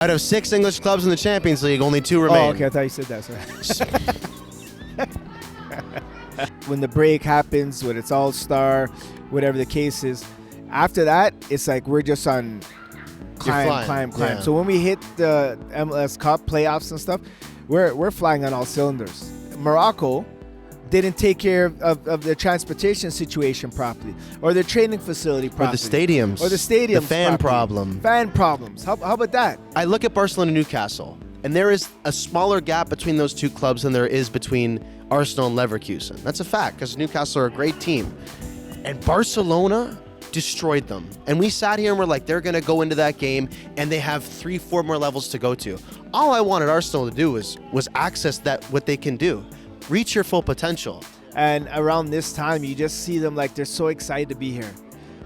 Out of 6 English clubs in the Champions League, only 2 remain. Oh, okay. I thought you said that. Sorry. When the break happens, when it's all-star, whatever the case is, after that, it's like we're just on climb. Yeah. So when we hit the MLS Cup playoffs and stuff, we're flying on all cylinders. Morocco didn't take care of their transportation situation properly, or their training facility properly, Or the stadiums. The fan problem. Fan problems. How about that? I look at Barcelona and Newcastle, and there is a smaller gap between those 2 clubs than there is between Arsenal and Leverkusen. That's a fact, because Newcastle are a great team. And Barcelona destroyed them. And we sat here and we're like, they're going to go into that game, and they have 3-4 more levels to go to. All I wanted Arsenal to do was access that, what they can do. Reach your full potential. And around this time, you just see them like they're so excited to be here.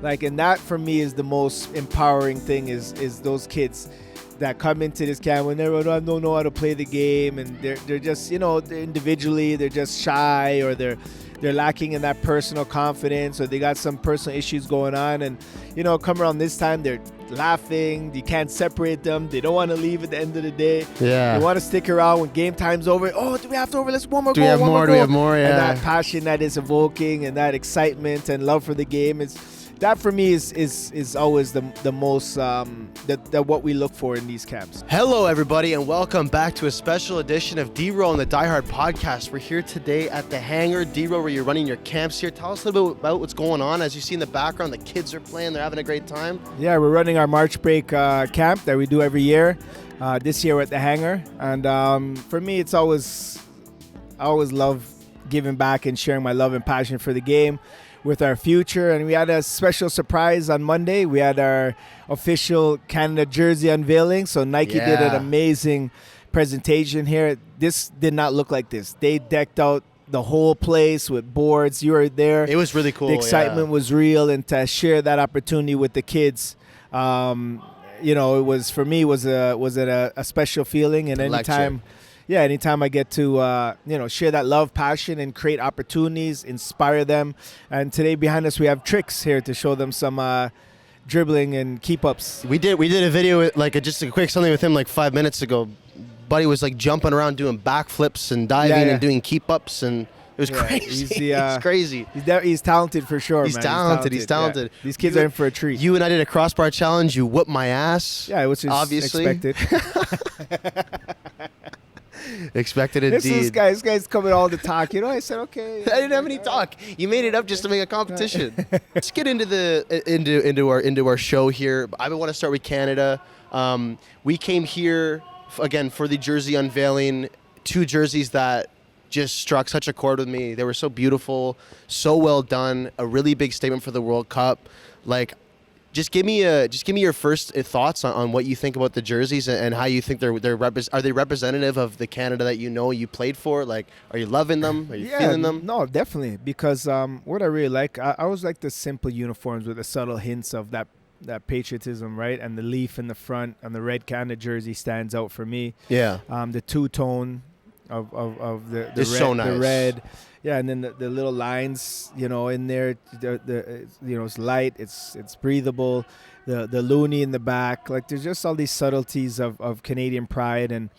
Like, and that for me is the most empowering thing is those kids that come into this camp when they don't know how to play the game, and they're just, they're individually, they're just shy, or they're lacking in that personal confidence, or they got some personal issues going on, and come around this time, they're laughing. You can't separate them. They don't want to leave at the end of the day. Yeah. They want to stick around when game time's over. Oh, do we have to over? Let's one more Do goal. we have more? Yeah. And that passion that is evoking, and that excitement and love for the game, that for me is always the most what we look for in these camps. Hello, everybody, and welcome back to a special edition of DeRo the Diehard podcast. We're here today at the Hangar, DeRo, where you're running your camps here. Tell us a little bit about what's going on. As you see in the background, the kids are playing. They're having a great time. Yeah, we're running our March break camp that we do every year. This year we're at the Hangar, and for me, I always love giving back and sharing my love and passion for the game with our future. And we had a special surprise on Monday. We had our official Canada jersey unveiling. So Nike did an amazing presentation here. This did not look like this. They decked out the whole place with boards. You were there. It was really cool. The excitement was real, and to share that opportunity with the kids, it was, for me, was a special feeling. And anytime I get to, share that love, passion, and create opportunities, inspire them. And today behind us, we have Tricks here to show them some dribbling and keep-ups. We did a video, just a quick something with him 5 minutes ago. Buddy was jumping around doing backflips and diving and doing keep-ups, and it was crazy. It's crazy. He's talented for sure, He's man. Talented. He's talented. Yeah. These kids are in for a treat. You and I did a crossbar challenge. You whooped my ass. Yeah, which is obviously expected. Expected indeed. This guy's coming all the talk. I said, okay. I didn't have any talk. You made it up just to make a competition. Let's get into our show here. I want to start with Canada. We came here again for the jersey unveiling. 2 jerseys that just struck such a chord with me. They were so beautiful, so well done. A really big statement for the World Cup. Just give me your first thoughts on what you think about the jerseys and how you think are they representative of the Canada that you played for? Are you loving them? Are you feeling them? No, definitely. Because what I really like, I always like the simple uniforms with the subtle hints of that patriotism, right? And the leaf in the front and the red Canada jersey stands out for me. Yeah. The two-tone of the red, so nice. The red. Yeah, and then the little lines, in there, it's light, it's breathable, the loonie in the back. There's just all these subtleties of Canadian pride, and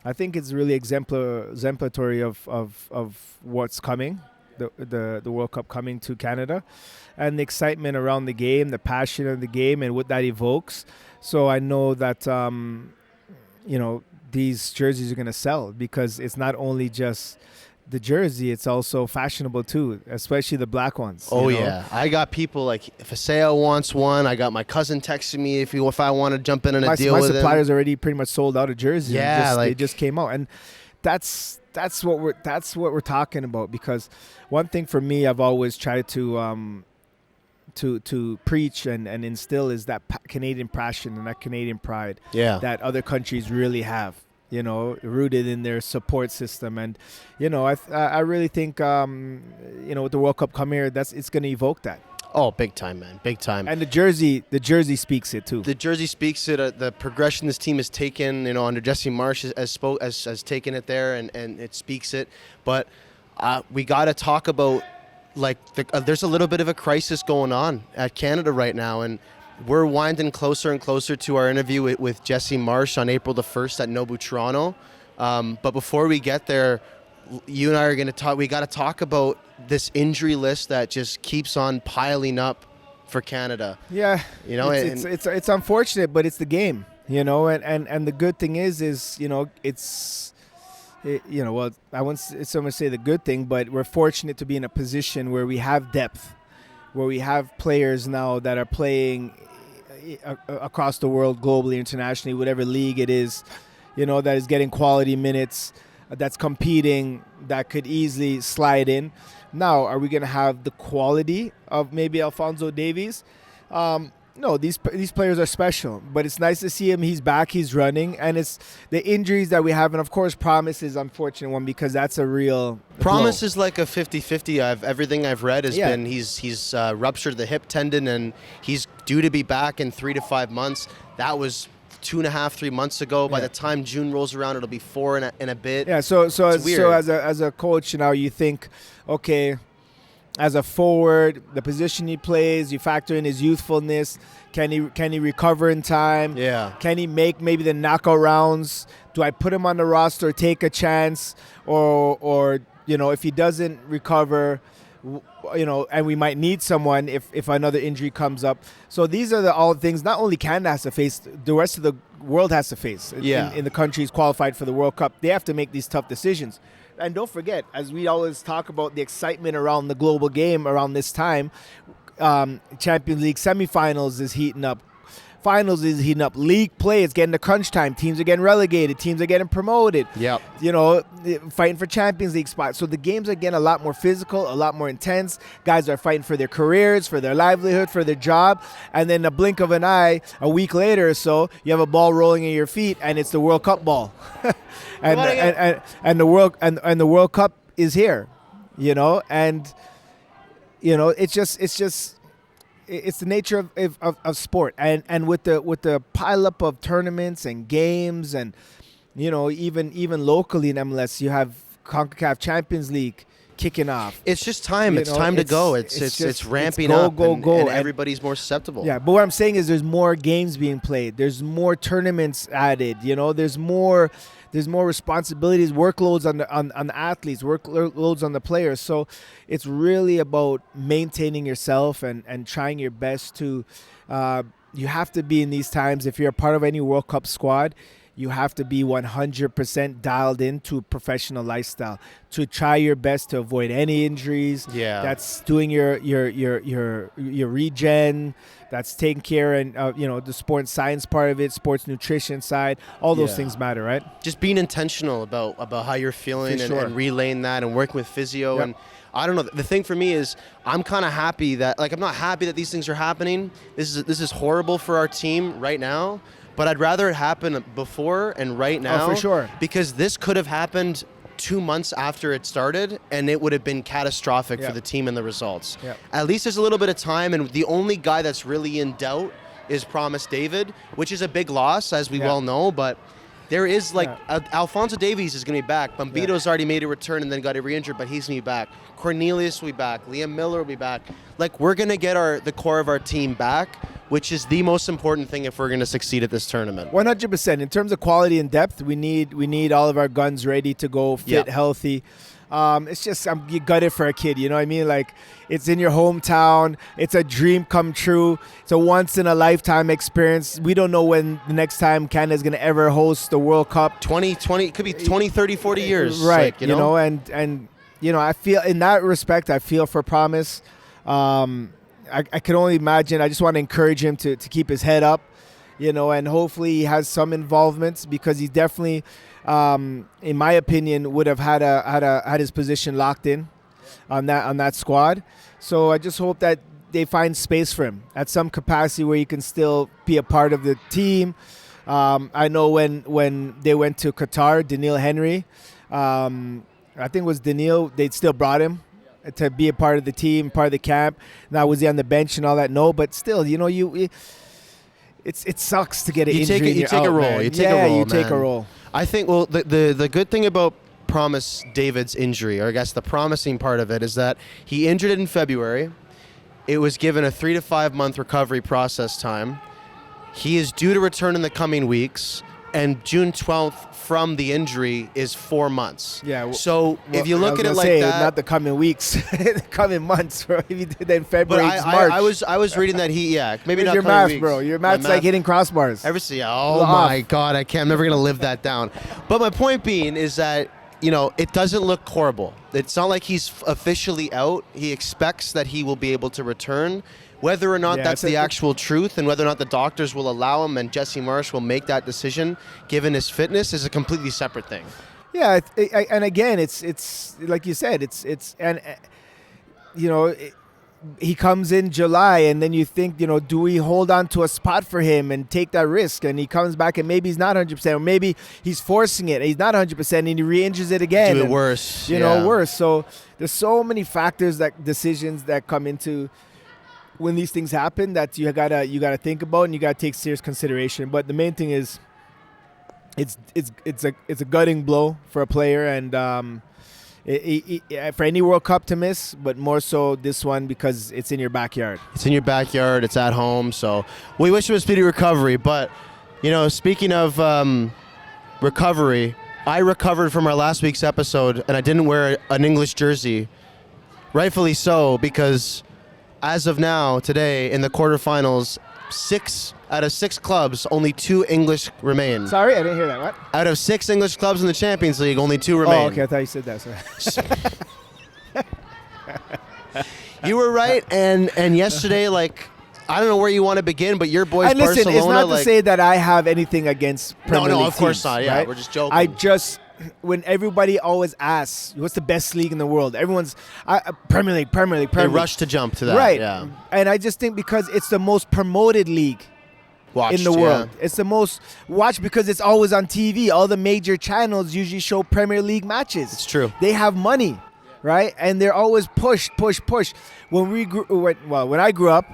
I think it's really exemplary of what's coming, the World Cup coming to Canada, and the excitement around the game, the passion of the game, and what that evokes. So I know that, these jerseys are going to sell, because it's not only just the jersey, it's also fashionable too, especially the black ones. Oh yeah, I got people if Faseo wants one. I got my cousin texting me if I want to jump in on a deal with him. My suppliers already pretty much sold out of jerseys. Yeah, they just came out, and that's what we're talking about. Because one thing for me, I've always tried to preach and instill is that Canadian passion and that Canadian pride that other countries really have. Rooted in their support system. And, I really think, with the World Cup come here, it's going to evoke that. Oh, big time, man. Big time. And the jersey speaks it, too. The jersey speaks it. The progression this team has taken, under Jesse Marsch has taken it there, and it speaks it. But we got to talk about, there's a little bit of a crisis going on at Canada right now. And we're winding closer and closer to our interview with Jesse Marsch on April the 1st at Nobu Toronto. But before we get there, you and I are going to talk. We got to talk about this injury list that just keeps on piling up for Canada. Yeah, it's unfortunate, but it's the game, And the good thing is well, I won't so much say the good thing, but we're fortunate to be in a position where we have depth, where we have players now that are playing across the world, globally, internationally, whatever league it is, that is getting quality minutes, that's competing, that could easily slide in. Now, are we going to have the quality of maybe Alphonso Davies? No, these players are special, but it's nice to see him. He's back, he's running, and it's the injuries that we have, and of course, Promise is an unfortunate one because that's a real Promise blow. is like a 50-50. Everything I've read has been he's ruptured the hip tendon, and he's due to be back in 3 to 5 months. That was 2.5, 3 months ago. By the time June rolls around, it'll be 4 and a bit. Yeah, so as a coach, you think, okay, as a forward, the position he plays, you factor in his youthfulness. Can he recover in time? Yeah. Can he make maybe the knockout rounds? Do I put him on the roster, take a chance, or if he doesn't recover, and we might need someone if another injury comes up. So these are all things not only Canada has to face, the rest of the world has to face. In the countries qualified for the World Cup, they have to make these tough decisions. And don't forget, as we always talk about the excitement around the global game around this time, Champions League semifinals is heating up. Finals is heating up. League play is getting to crunch time. Teams are getting relegated. Teams are getting promoted. Yep. Fighting for Champions League spots. So the games are getting a lot more physical, a lot more intense. Guys are fighting for their careers, for their livelihood, for their job. And then a blink of an eye, a week later or so, you have a ball rolling in your feet, and it's the World Cup ball. and the World Cup is here. It's the nature of sport, and with the pileup of tournaments and games, and even locally in MLS, you have CONCACAF Champions League kicking off. It's just time. It's time to go. It's ramping up, and everybody's more susceptible. Yeah, but what I'm saying is there's more games being played. There's more tournaments added. There's more responsibilities, workloads on the athletes, workloads on the players. So it's really about maintaining yourself and trying your best to. You have to be in these times. If you're a part of any World Cup squad, you have to be 100% dialed into a professional lifestyle to try your best to avoid any injuries. Yeah, that's doing your regen. That's taking care and the sports science part of it, sports nutrition side. All those things matter, right? Just being intentional about how you're feeling and relaying that and working with physio. Yep. And I don't know. The thing for me is I'm kind of happy that I'm not happy that these things are happening. This is horrible for our team right now. But I'd rather it happen before and right now. Oh, for sure. Because this could have happened 2 months after it started, and it would have been catastrophic for the team and the results. Yeah. At least there's a little bit of time, and the only guy that's really in doubt is Promise David, which is a big loss, as we well know, but there is Alphonso Davies is going to be back. Bambito's already made a return and then got re-injured, but he's going to be back. Cornelius will be back. Liam Miller will be back. We're going to get the core of our team back, which is the most important thing if we're going to succeed at this tournament. 100%. In terms of quality and depth, we need all of our guns ready to go, fit, healthy. It's just you got it for a kid, you know what I mean? It's in your hometown. It's a dream come true. It's a once-in-a-lifetime experience. We don't know when the next time Canada's going to ever host the World Cup. 2020, it could be 20, 30, 40 years. Right, and I feel, in that respect, I feel for Promise. I can only imagine. I just want to encourage him to keep his head up, and hopefully he has some involvements, because he definitely, in my opinion, would have had his position locked in on that squad. So I just hope that they find space for him at some capacity where he can still be a part of the team. I know when they went to Qatar, Daniil Henry, I think it was Daniil, they still brought him to be a part of the team, part of the camp. Now, was he on the bench and all that? No, but still, it sucks to get an injury. You take a role. You take a role. I think, the good thing about Promise David's injury, or I guess the promising part of it, is that he injured it in February. It was given a 3 to 5 month recovery process time. He is due to return in the coming weeks, and June 12th from the injury is 4 months. Yeah. So if you look at it like that, not the coming weeks, the coming months, bro. If you did that in February, it's March. I was reading that maybe not your coming math, weeks. bro. Your math's like hitting crossbars. Oh my God, I'm never gonna live that down. But my point being is that, it doesn't look horrible. It's not like he's officially out. He expects that he will be able to return. Whether or not that's the actual truth and whether or not the doctors will allow him and Jesse Marsch will make that decision given his fitness is a completely separate thing. Yeah, and again, it's like you said, he comes in July, and then you think, do we hold on to a spot for him and take that risk? And he comes back and maybe he's not 100%, or maybe he's forcing it and he's not 100% and he re-injures it again. Do it worse. Worse. So there's so many factors, decisions that come into when these things happen that you gotta think about and you gotta take serious consideration. But the main thing is, it's a gutting blow for a player, and for any World Cup to miss, but more so this one because it's in your backyard. It's in your backyard. It's at home. So we wish him a speedy recovery. But speaking of recovery, I recovered from our last week's episode, and I didn't wear an English jersey. Rightfully so, because as of now, today, in the quarterfinals, 6 out of 6 clubs, only 2 English remain. Sorry, I didn't hear that. What? Out of 6 English clubs in the Champions League, only 2 remain. Oh, okay. I thought you said that. Sorry. You were right, and yesterday, I don't know where you want to begin, but your boys, and listen, Barcelona. It's not to say that I have anything against Premier League of course teams, not. Yeah, right? we're just joking. When everybody always asks, what's the best league in the world? Everyone's Premier League. They rush to jump to that. Right. Yeah. And I just think because it's the most promoted league in the world. It's the most watched because it's always on TV. All the major channels usually show Premier League matches. It's true. They have money, right? And they're always push. When I grew up,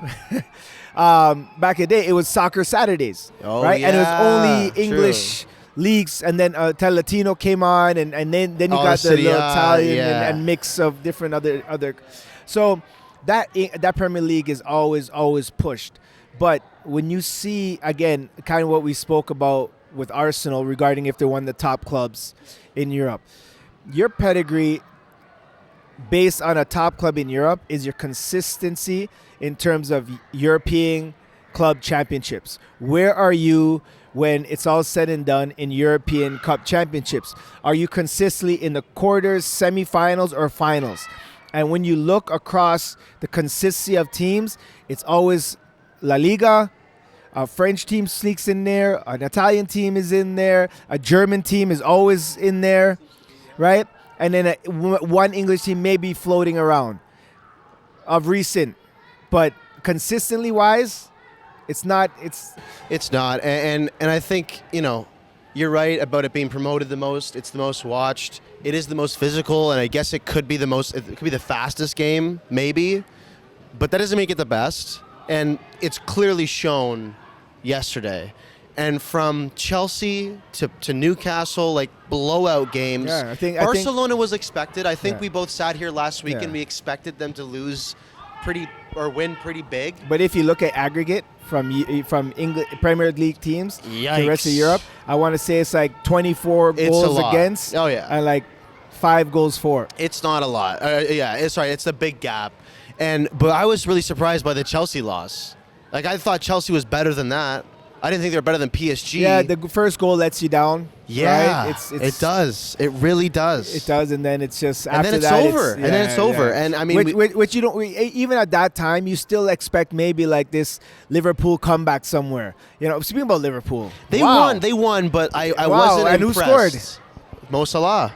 back in the day, it was Soccer Saturdays, right? Yeah, and it was only English leagues, and then Latino came on, and then you got the little Italian and mix of different other. So that Premier League is always pushed. But when you see, again, kind of what we spoke about with Arsenal regarding if they're one of the top clubs in Europe, your pedigree based on a top club in Europe is your consistency in terms of European club championships. Where are you when it's all said and done in European Cup championships? Are you consistently in the quarters, semifinals, or finals? And when you look across the consistency of teams, it's always La Liga, a French team sneaks in there, an Italian team is in there, a German team is always in there, right? And then one English team may be floating around of recent. But consistently wise, it's not. It's not. And I think, you're right about it being promoted the most. It's the most watched. It is the most physical, and I guess it could be the fastest game, maybe. But that doesn't make it the best. And it's clearly shown yesterday. And from Chelsea to Newcastle, blowout games. Yeah, I think Barcelona was expected. I think Yeah. we both sat here last week Yeah. and we expected them to lose win pretty big. But if you look at aggregate from English Premier League teams to the rest of Europe, I want to say it's 24 goals against. Oh yeah, and 5 goals for. It's not a lot. It's a big gap. But I was really surprised by the Chelsea loss. I thought Chelsea was better than that. I didn't think they were better than PSG. Yeah, the first goal lets you down. Yeah, right? It does. It really does. It does, and then it's just and after then it's that, over. And then it's over. And I mean, which you don't even at that time, you still expect maybe this Liverpool comeback somewhere. Speaking about Liverpool, they won, but I wasn't and impressed. Who scored? Mo Salah.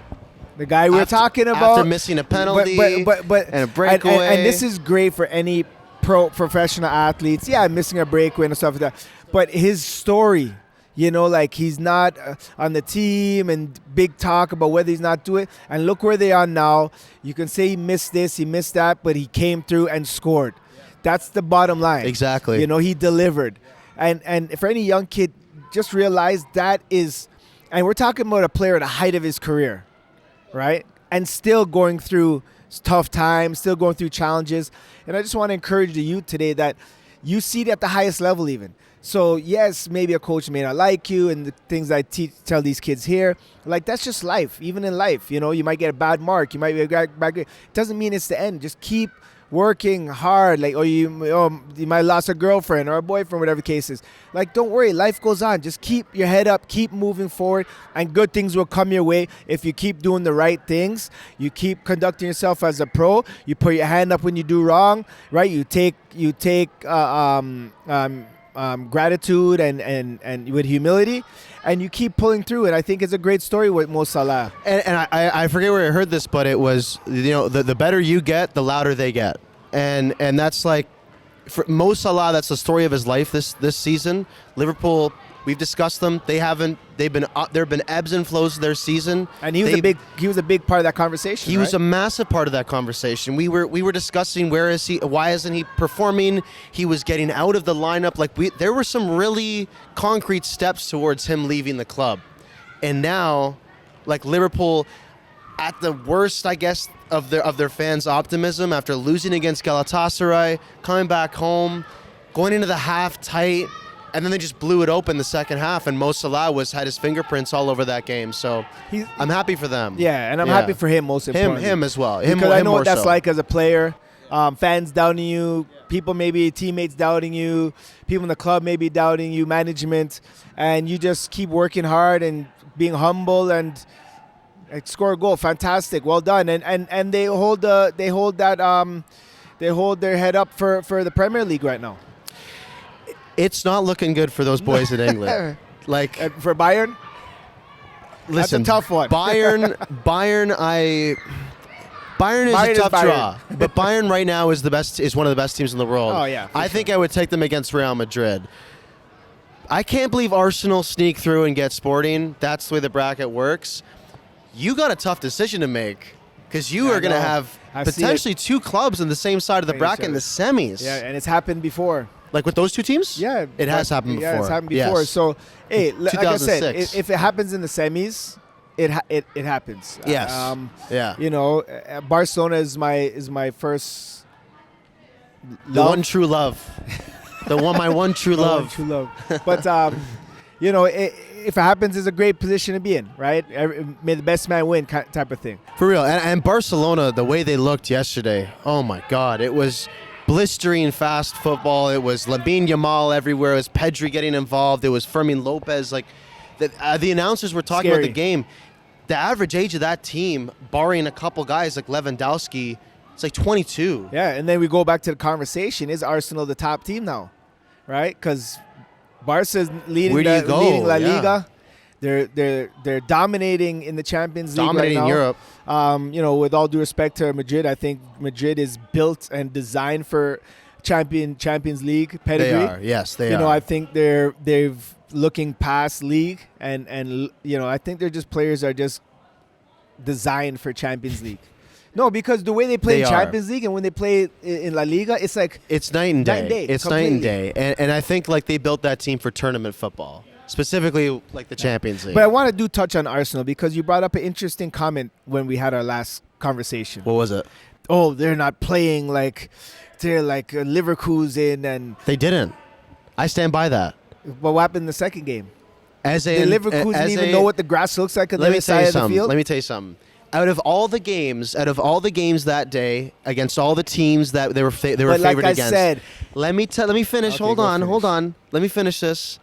The guy we're talking about after missing a penalty but and a breakaway. And this is great for any professional athletes. Yeah, missing a breakaway and stuff like that. But his story, he's not on the team and big talk about whether he's not doing it. And look where they are now. You can say he missed this, he missed that, but he came through and scored. That's the bottom line. Exactly. He delivered. And for any young kid, just realize that is, and we're talking about a player at the height of his career, right? And still going through tough times, still going through challenges. And I just want to encourage the youth today that you see it at the highest level even. So, yes, maybe a coach may not like you and the things I tell these kids here, like that's just life. Even in life, you know, you might get a bad mark. You might be a bad grade. It doesn't mean it's the end. Just keep working hard. Like, you might have lost a girlfriend or a boyfriend, whatever the case is. Like, don't worry. Life goes on. Just keep your head up. Keep moving forward. And good things will come your way if you keep doing the right things. You keep conducting yourself as a pro. You put your hand up when you do wrong, right? You take gratitude and with humility, and you keep pulling through. And I think it's a great story with Mo Salah. And I forget where I heard this, but it was, you know, the better you get, the louder they get. And that's like, for Mo Salah, that's the story of his life this season. Liverpool, we've discussed them. There have been ebbs and flows of their season. And he was a big part of that conversation. He was a massive part of that conversation. We were discussing where is he, why isn't he performing? He was getting out of the lineup. Like there were some really concrete steps towards him leaving the club. And now, like Liverpool, at the worst, I guess, of their fans' optimism after losing against Galatasaray, coming back home, going into the half tight. And then they just blew it open the second half, and Mo Salah had his fingerprints all over that game. So I'm happy for them. Yeah, and I'm happy for him most importantly. Him as well. Because I know what that's like as a player. Fans doubting you, people maybe teammates doubting you, people in the club maybe doubting you, management, and you just keep working hard and being humble and score a goal. Fantastic, well done. And they hold their head up for the Premier League right now. It's not looking good for those boys in England. Like for Bayern? Listen, that's a tough one. Bayern is a tough draw. But Bayern right now is one of the best teams in the world. Oh yeah. I think I would take them against Real Madrid. I can't believe Arsenal sneak through and get Sporting. That's the way the bracket works. You got a tough decision to make. Because you are going to have potentially two clubs on the same side of the bracket in the semis. Yeah, and it's happened before. Like with those two teams? Yeah. It has happened before. Yeah, it's happened before. Yes. So, hey, like I said, 2006. if it happens in the semis, it happens. Yes. Yeah. You know, Barcelona is my first love. The one true love. My one true love. True love. But, you know, if it happens, it's a great position to be in, right? May the best man win type of thing. For real. And Barcelona, the way they looked yesterday, oh my God, it was blistering fast football. It was Lamine Yamal everywhere. It was Pedri getting involved. It was Fermin Lopez. Like the announcers were talking about the game. The average age of that team, barring a couple guys like Lewandowski, it's like 22. Yeah, and then we go back to the conversation. Is Arsenal the top team now? Right? Because Barca's leading La Liga. They're dominating in the Champions League right now. Europe. You know, with all due respect to Madrid, I think Madrid is built and designed for Champions League pedigree. They are. Yes, they are. You know, I think they've looking past league and you know, I think they're just players are just designed for Champions League. No, because the way they play in Champions League and when they play in La Liga, it's like it's night and day. It's night and day. And I think like they built that team for tournament football. Specifically, like the Champions League. But I want to touch on Arsenal because you brought up an interesting comment when we had our last conversation. What was it? Oh, they're not playing like they're like Leverkusen and... They didn't. I stand by that. But what happened in the second game? Did Leverkusen even know what the grass looks like on the other side of the field? Let me tell you something. Out of all the games that day against all the teams that they were favored against. Said, let me finish. Okay, Hold on. Let me finish this.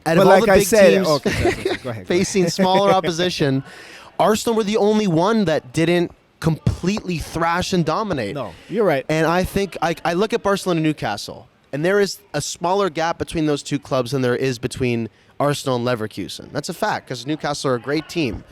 Out but of like all the big teams go ahead. facing smaller opposition, Arsenal were the only one that didn't completely thrash and dominate. No, you're right. And I think I look at Barcelona and Newcastle, and there is a smaller gap between those two clubs than there is between Arsenal and Leverkusen. That's a fact because Newcastle are a great team.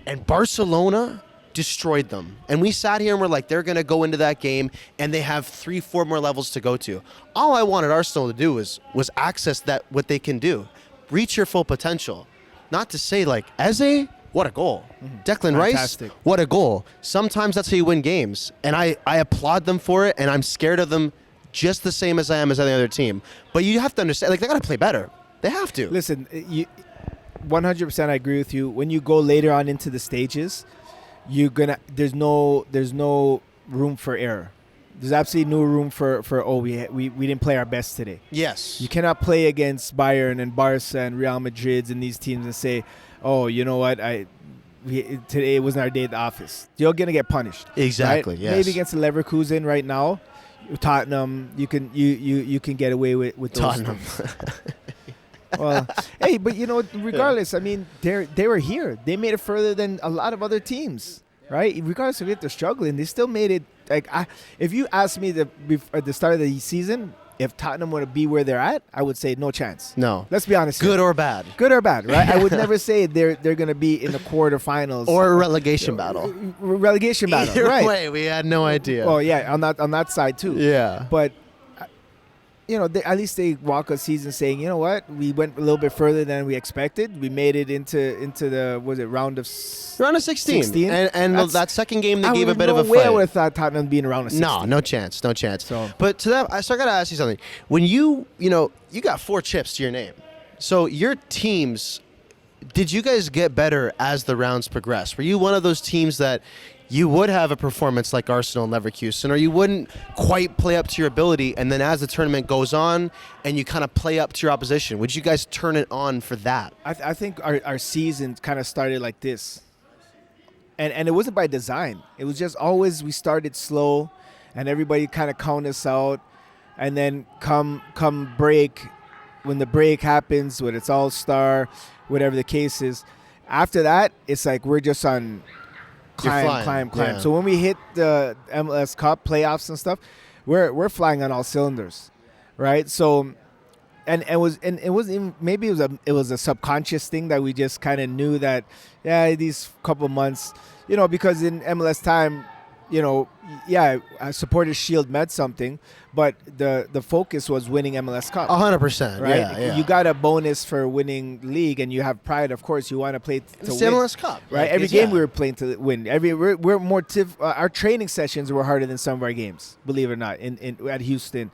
And Barcelona destroyed them. And we sat here and we're like, they're going to go into that game and they have 3-4 more levels to go to. All I wanted Arsenal to do was access what they can do. Reach your full potential. Not to say like, Eze, what a goal. Mm-hmm. Declan Fantastic. Rice, what a goal. Sometimes that's how you win games. And I applaud them for it, and I'm scared of them just the same as I am as any other team. But you have to understand, like, they got to play better. They have to. Listen, 100% I agree with you. When you go later on into the stages, there's no room for error. There's absolutely no room for we didn't play our best today. Yes. You cannot play against Bayern and Barca and Real Madrid and these teams and say, oh, you know what, today wasn't our day at the office. You're going to get punished. Exactly, right? yes. Maybe against the Leverkusen right now, Tottenham, you can get away with those Tottenham. things. Well, hey, but regardless, I mean, they were here. They made it further than a lot of other teams, right? Regardless of if they're struggling, they still made it. Like, if you asked me at the start of the season if Tottenham would be where they're at, I would say no chance. No. Let's be honest. Good or bad. Good or bad, right? I would never say they're going to be in the quarterfinals or a relegation battle. Relegation battle. Either right. way, we had no idea. Well, yeah, on that side too. Yeah. But at least they walk a season saying, you know what, we went a little bit further than we expected. We made it into the round of 16. And that second game they gave a bit of a fight. I would have thought Tottenham being around of 16. No chance. So. But to that, so I got to ask you something. When you got 4 chips to your name. So your teams, did you guys get better as the rounds progressed? Were you one of those teams that you would have a performance like Arsenal and Leverkusen, or you wouldn't quite play up to your ability, and then as the tournament goes on and you kind of play up to your opposition, would you guys turn it on for that? I think our season kind of started like this. And it wasn't by design. It was just always we started slow, and everybody kind of counted us out. And then come break, when the break happens, when it's all-star, whatever the case is, after that, it's like we're just on climb. Yeah. So when we hit the MLS Cup playoffs and stuff, we're flying on all cylinders, right? So, it wasn't even, maybe it was a subconscious thing that we just kind of knew that, these couple months, because in MLS time, Supporters Shield meant something, but the focus was winning MLS Cup. 100%, right? Yeah. You got a bonus for winning league, and you have pride. Of course, you want to play to it's win. MLS Cup, right? Every game we were playing to win. We're more our training sessions were harder than some of our games. Believe it or not, at Houston,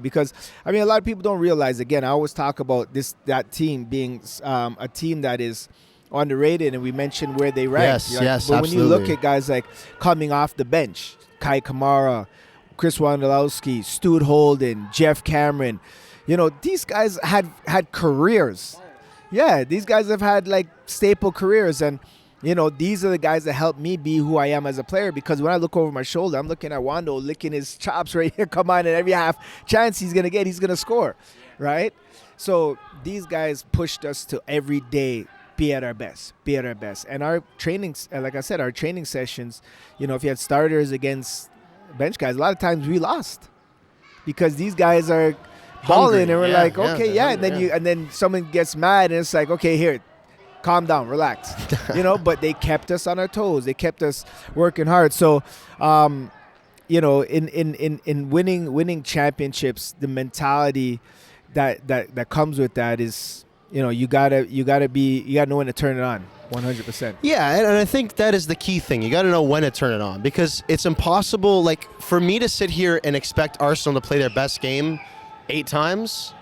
because a lot of people don't realize. Again, I always talk about that team being a team that is underrated, and we mentioned where they rank. Yes, but absolutely. when you look at guys like coming off the bench, Kai Kamara, Chris Wondolowski, Stuart Holden, Jeff Cameron, these guys had careers. Yeah, these guys have had like staple careers, and these are the guys that helped me be who I am as a player, because when I look over my shoulder, I'm looking at Wando licking his chops right here. Come on, and every half chance he's going to score, right? So these guys pushed us to every day be at our best. And our trainings, like I said, our training sessions, if you had starters against bench guys, a lot of times we lost because these guys are balling, and we're like, okay, and then someone gets mad, and it's like, okay, here, calm down, relax, But they kept us on our toes. They kept us working hard. So, in winning championships, the mentality that comes with that is, you gotta know when to turn it on. 100%. Yeah, and I think that is the key thing. You got to know when to turn it on, because it's impossible. Like, for me to sit here and expect Arsenal to play their best game 8 times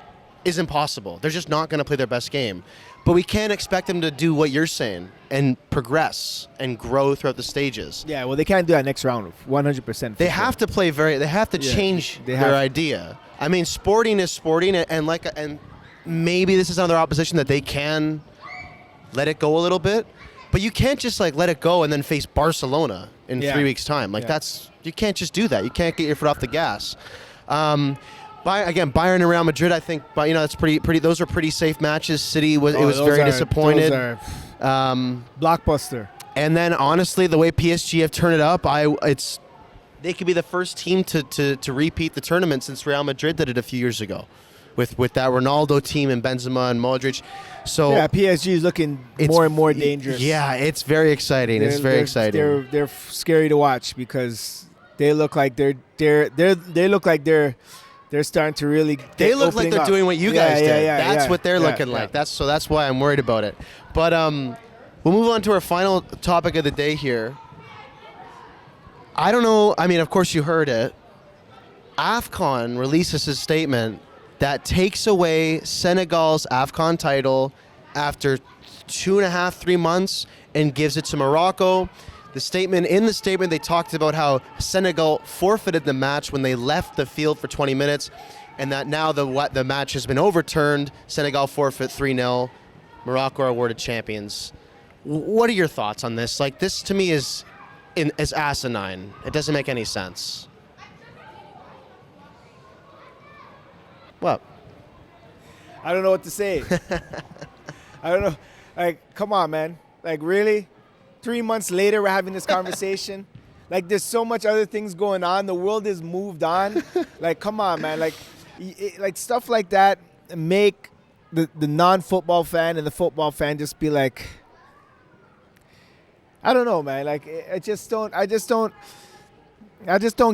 is impossible. They're just not going to play their best game. But we can't expect them to do what you're saying and progress and grow throughout the stages. Yeah, well, they can't do that next round. 100%. They have to play they have to change their idea. Sporting is sporting, and maybe this is another opposition that they can let it go a little bit, but you can't just let it go and then face Barcelona in 3 weeks' time. You can't just do that. You can't get your foot off the gas. Bayern and Real Madrid, I think, but that's pretty. Those are pretty safe matches. City was very disappointed. Those are blockbuster. And then honestly, the way PSG have turned it up, they could be the first team to repeat the tournament since Real Madrid did it a few years ago, with that Ronaldo team and Benzema and Modric. So PSG is looking more and more dangerous. Yeah, it's very exciting. Exciting. They're scary to watch because they look like they're starting to really. They look like they're doing what you guys did. That's what they're looking like. Yeah. That's why I'm worried about it. But we'll move on to our final topic of the day here. I don't know. Of course you heard it. AFCON releases a statement that takes away Senegal's AFCON title after 2.5-3 months and gives it to Morocco. The statement, in the statement, they talked about how Senegal forfeited the match when they left the field for 20 minutes, and that now the match has been overturned. Senegal forfeit 3-0. Morocco are awarded champions. What are your thoughts on this? Like, this to me is asinine. It doesn't make any sense. What? I don't know what to say. I don't know. Like, come on, man. Like, really? 3 months later, we're having this conversation. Like, there's so much other things going on. The world has moved on. Like, come on, man. Like stuff like that make the non-football fan and the football fan just be like, I don't know, man. Like, I just don't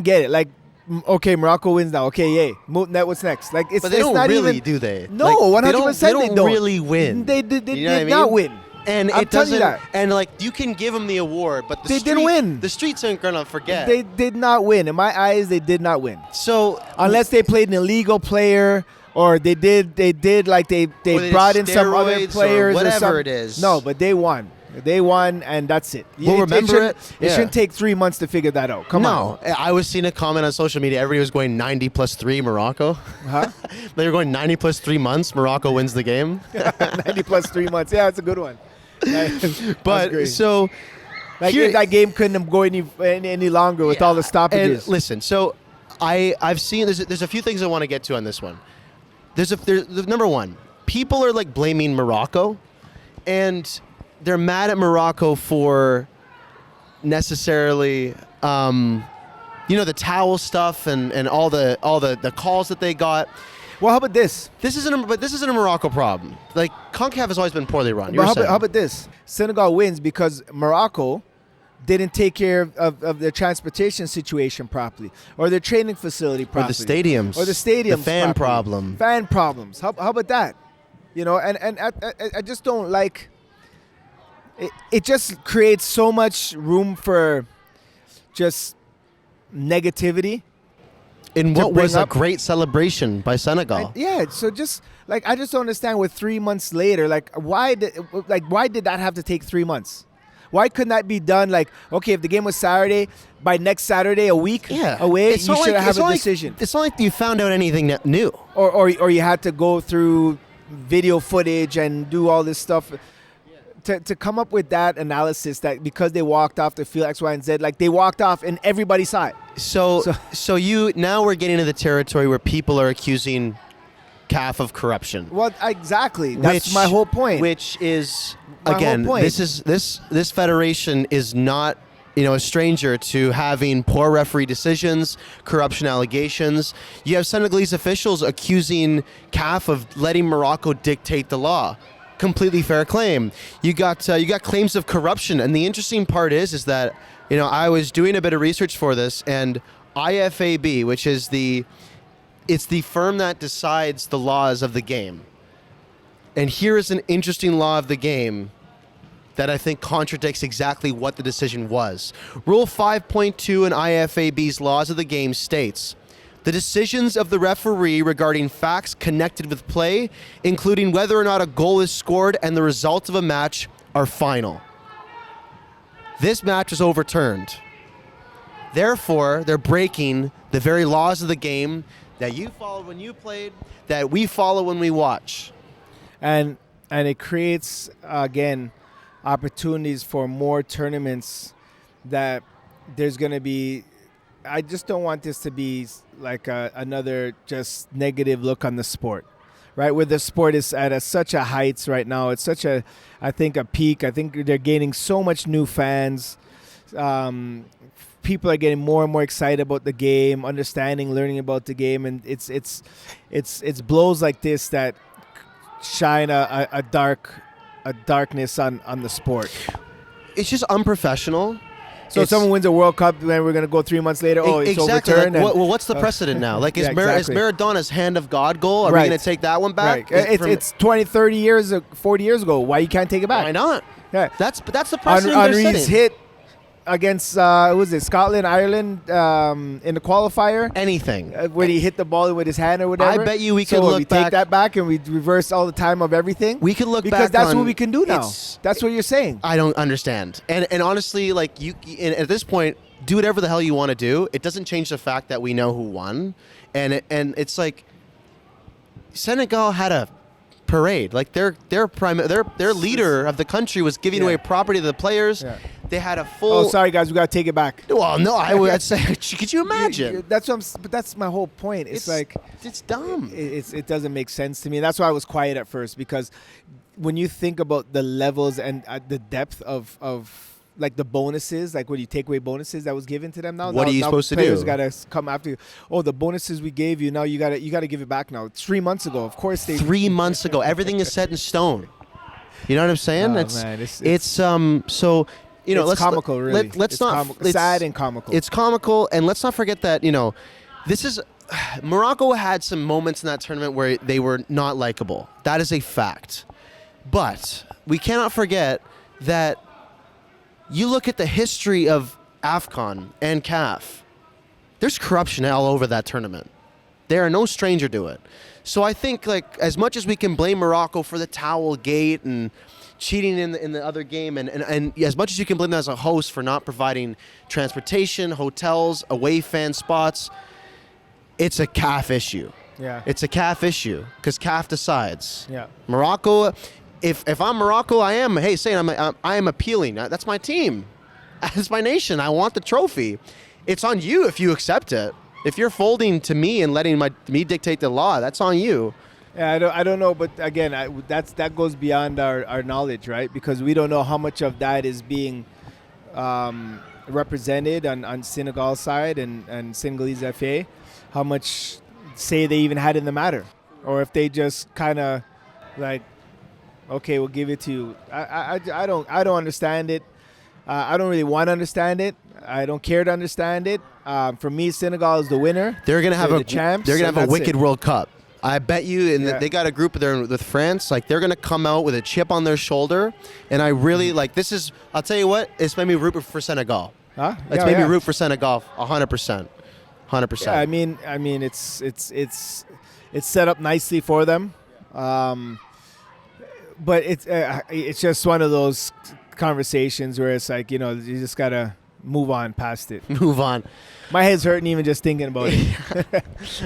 get it. Like, okay, Morocco wins now. Okay, yay. What's next? Like, it's, but they it's don't not really, even, do they? No, like, 100% they don't really win. They did you know not win. And I'm it telling you doesn't. that. And like, you can give them the award, but They didn't win. The streets aren't gonna forget. They did not win. In my eyes, they did not win. So unless they played an illegal player, or they did like they brought in some other players, or whatever or it is. No, but they won. They won, and that's it. We'll remember it. It shouldn't take 3 months to figure that out. Come on. No, I was seeing a comment on social media. Everybody was going 90 plus 3 Morocco. Huh? They were going 90 plus 3 months. Morocco wins the game. 90 plus 3 months. Yeah, it's a good one. But so, like, here, if that game couldn't go any longer with all the stoppages. And listen, so I've seen there's a few things I want to get to on this one. There's number one, people are like blaming Morocco, and they're mad at Morocco for necessarily, the towel stuff and all the calls that they got. Well, how about this? This isn't a Morocco problem. Like, CONCACAF has always been poorly run. But how about this? Senegal wins because Morocco didn't take care of their transportation situation properly, or their training facility properly, or the stadiums, the fan properly. Fan problems. How about that? You know, and I just don't like. It just creates so much room for just negativity. In what was a great celebration by Senegal. So just like, I just don't understand. With 3 months later, why did that have to take 3 months? Why couldn't that be done? Like, okay, if the game was Saturday, by next Saturday, a week away, you should have a decision. It's not like you found out anything new, or you had to go through video footage and do all this stuff. To come up with that analysis that because they walked off the field X, Y, and Z, like they walked off and everybody saw it. So now we're getting into the territory where people are accusing CAF of corruption. Well, exactly. That's my whole point. Which is, again, this federation is not a stranger to having poor referee decisions, corruption allegations. You have Senegalese officials accusing CAF of letting Morocco dictate the law. Completely fair claim. You got claims of corruption, and the interesting part is that I was doing a bit of research for this, and IFAB, which is the firm that decides the laws of the game. And here is an interesting law of the game that I think contradicts exactly what the decision was. Rule 5.2 in IFAB's laws of the game states, the decisions of the referee regarding facts connected with play, including whether or not a goal is scored and the results of a match, are final. This match is overturned. Therefore, they're breaking the very laws of the game that you followed when you played, that we follow when we watch. And it creates, again, opportunities for more tournaments that there's going to be. I just don't want this to be like another just negative look on the sport, right? Where the sport is at such a heights right now. It's such a peak. I think they're gaining so much new fans. People are getting more and more excited about the game, understanding, learning about the game, and it's blows like this that shine a darkness on the sport. It's just unprofessional. So if someone wins a World Cup, then we're going to go 3 months later, it's exactly. overturned. Like, what's the precedent now? Like, is Maradona's hand of God goal? Are we going to take that one back? Right. It's 20, 30 years, 40 years ago. Why you can't take it back? Why not? Yeah. That's the precedent they're setting. Henry's hit against was it Scotland, Ireland in the qualifier? Anything. Where he hit the ball with his hand or whatever. I bet you we could so look we back. take that back and we reverse all the time of everything. We could look because back that's on, what we can do now. That's what you're saying. I don't understand. And honestly, like and at this point, do whatever the hell you want to do. It doesn't change the fact that we know who won. And it's like Senegal had a parade. Like their leader of the country was giving away property to the players. Yeah. They had a full. Oh, sorry guys, we gotta take it back. Well, no, I'd say. Could you imagine? That's what but that's my whole point. It's like it's dumb. It doesn't make sense to me. That's why I was quiet at first, because when you think about the levels and the depth of like the bonuses, like when you take away bonuses that was given to them now. What are you supposed to do? Players gotta come after you. Oh, the bonuses we gave you, now you gotta give it back now. It's 3 months ago, of course. 3 months ago, everything is set in stone. You know what I'm saying? It's so. You know, it's comical, really. Let's not. It's sad and comical. It's comical, and let's not forget that this is Morocco had some moments in that tournament where they were not likable. That is a fact, but we cannot forget that. You look at the history of AFCON and CAF. There's corruption all over that tournament. They are no stranger to it. So I think, like, as much as we can blame Morocco for the towel gate and cheating in the other game, and as much as you can blame them as a host for not providing transportation, hotels, away fan spots, it's a CAF issue. Yeah. It's a CAF issue because CAF decides. Yeah. Morocco. If I'm Morocco, I am appealing. That's my team. That's my nation. I want the trophy. It's on you if you accept it. If you're folding to me and letting me dictate the law, that's on you. Yeah, I don't know, but again, that goes beyond our knowledge, right? Because we don't know how much of that is being represented on Senegal's side and Senegalese FA, how much say they even had in the matter, or if they just kind of like, okay, we'll give it to you. I don't understand it. I don't really want to understand it. I don't care to understand it. For me, Senegal is the winner. They're gonna have the champs. They're gonna have a wicked World Cup. I bet you, and they got a group there with France. Like they're gonna come out with a chip on their shoulder, and I really like. This is. I'll tell you what. It's made me root for Senegal. Huh? It's made me root for Senegal 100%. 100%. Yeah, I mean, it's set up nicely for them. But it's just one of those conversations where it's like, you just got to move on past it. Move on. My head's hurting even just thinking about it.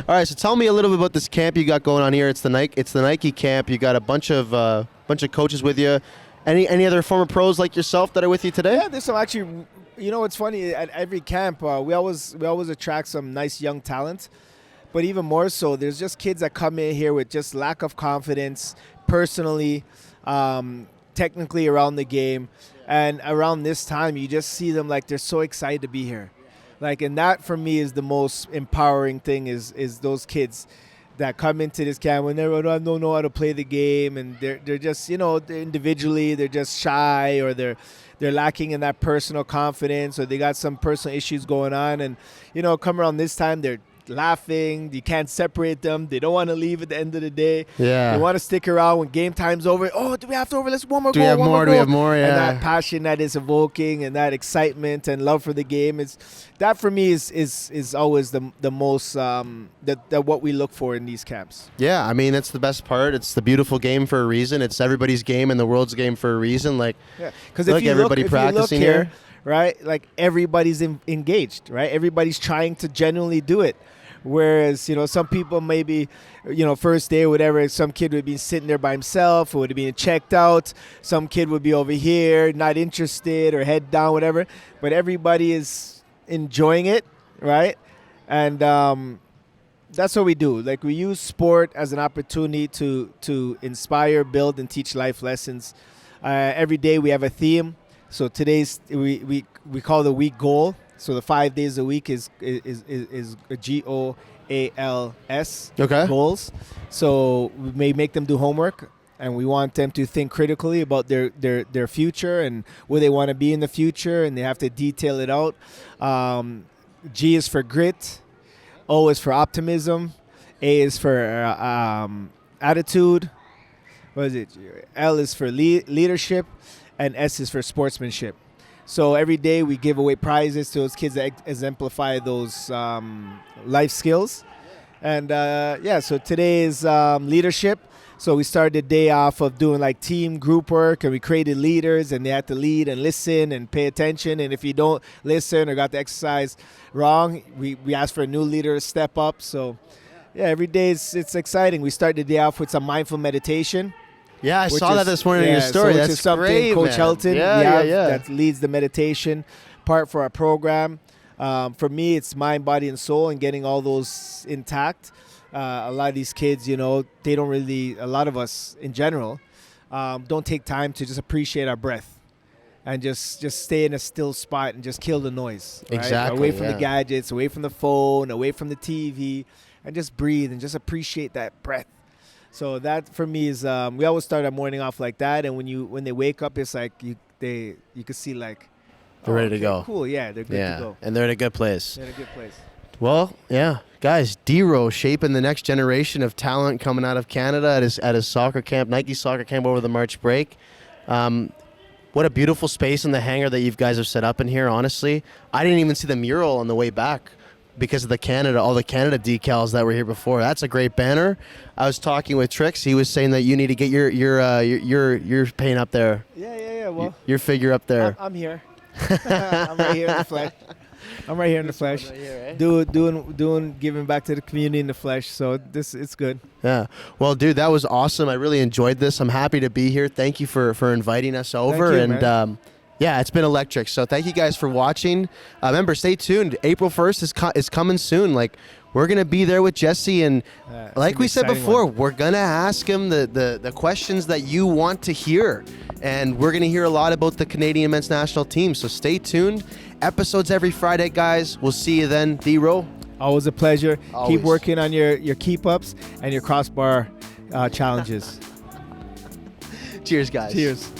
All right, so tell me a little bit about this camp you got going on here. It's the Nike camp. You got a bunch of coaches with you. Any other former pros like yourself that are with you today? Yeah, there's some actually. It's funny, at every camp we always attract some nice young talent. But even more so, there's just kids that come in here with just lack of confidence personally, technically around the game. And around this time, you just see them like they're so excited to be here. Like, and that for me is the most empowering thing is those kids that come into this camp when they don't know how to play the game, and they're just, individually they're just shy, or they're lacking in that personal confidence, or they got some personal issues going on, and come around this time they're laughing. You can't separate them. They don't want to leave at the end of the day. Yeah. They want to stick around when game time's over. Oh, do we have to over? Let's one more goal. Do we have more? Yeah. And that passion that is evoking, and that excitement and love for the game, that for me is always the most what we look for in these camps. Yeah, I mean that's the best part. It's the beautiful game for a reason. It's everybody's game and the world's game for a reason. Like, because if you look here, right, like everybody's engaged, right? Everybody's trying to genuinely do it. Whereas, some people maybe, first day or whatever, some kid would be sitting there by himself, or would have been checked out. Some kid would be over here, not interested, or head down, whatever. But everybody is enjoying it, right? And that's what we do. Like, we use sport as an opportunity to inspire, build, and teach life lessons. Every day we have a theme. So today's we call the week goal. So the 5 days a week is GOALS. Okay. Goals. So we may make them do homework, and we want them to think critically about their future and where they want to be in the future, and they have to detail it out. G is for grit. O is for optimism. A is for attitude. What is it? L is for leadership, and S is for sportsmanship. So every day we give away prizes to those kids that exemplify those life skills. And so today is leadership. So we started the day off of doing like team group work, and we created leaders, and they had to lead and listen and pay attention. And if you don't listen or got the exercise wrong, we ask for a new leader to step up. So yeah, every day it's exciting. We start the day off with some mindful meditation. Yeah, I saw that this morning in your story. So That's is something great, Coach man. Helton Yeah. that leads the meditation part for our program. For me, it's mind, body, and soul, and getting all those intact. A lot of these kids, they don't really, a lot of us in general, don't take time to just appreciate our breath and just stay in a still spot and just kill the noise. Right? Exactly. Away from the gadgets, away from the phone, away from the TV, and just breathe and just appreciate that breath. So that for me is, we always start our morning off like that. And when they wake up, it's like you could see like, they're ready to go. Cool, yeah, they're good to go. And they're in a good place. They're in a good place. Well, yeah, guys, DeRo shaping the next generation of talent coming out of Canada at his soccer camp, Nike soccer camp over the March break. What a beautiful space in the hangar that you guys have set up in here. Honestly, I didn't even see the mural on the way back because of all the Canada decals that were here before. That's a great banner. I was talking with Trix. He was saying that you need to get your paint up there. Yeah. Well, your figure up there. I'm here. I'm right here in the flesh. Right here, eh? Doing giving back to the community in the flesh. So it's good. Yeah. Well, dude, that was awesome. I really enjoyed this. I'm happy to be here. Thank you for inviting us over. Thank you, man. Yeah, it's been electric. So thank you guys for watching. Remember, stay tuned. April 1st is coming soon. Like, we're going to be there with Jesse. And like we said before, we're going to ask him the questions that you want to hear. And we're going to hear a lot about the Canadian men's national team. So stay tuned. Episodes every Friday, guys. We'll see you then. DeRo. Always a pleasure. Always. Keep working on your keep-ups and your crossbar challenges. Cheers, guys. Cheers.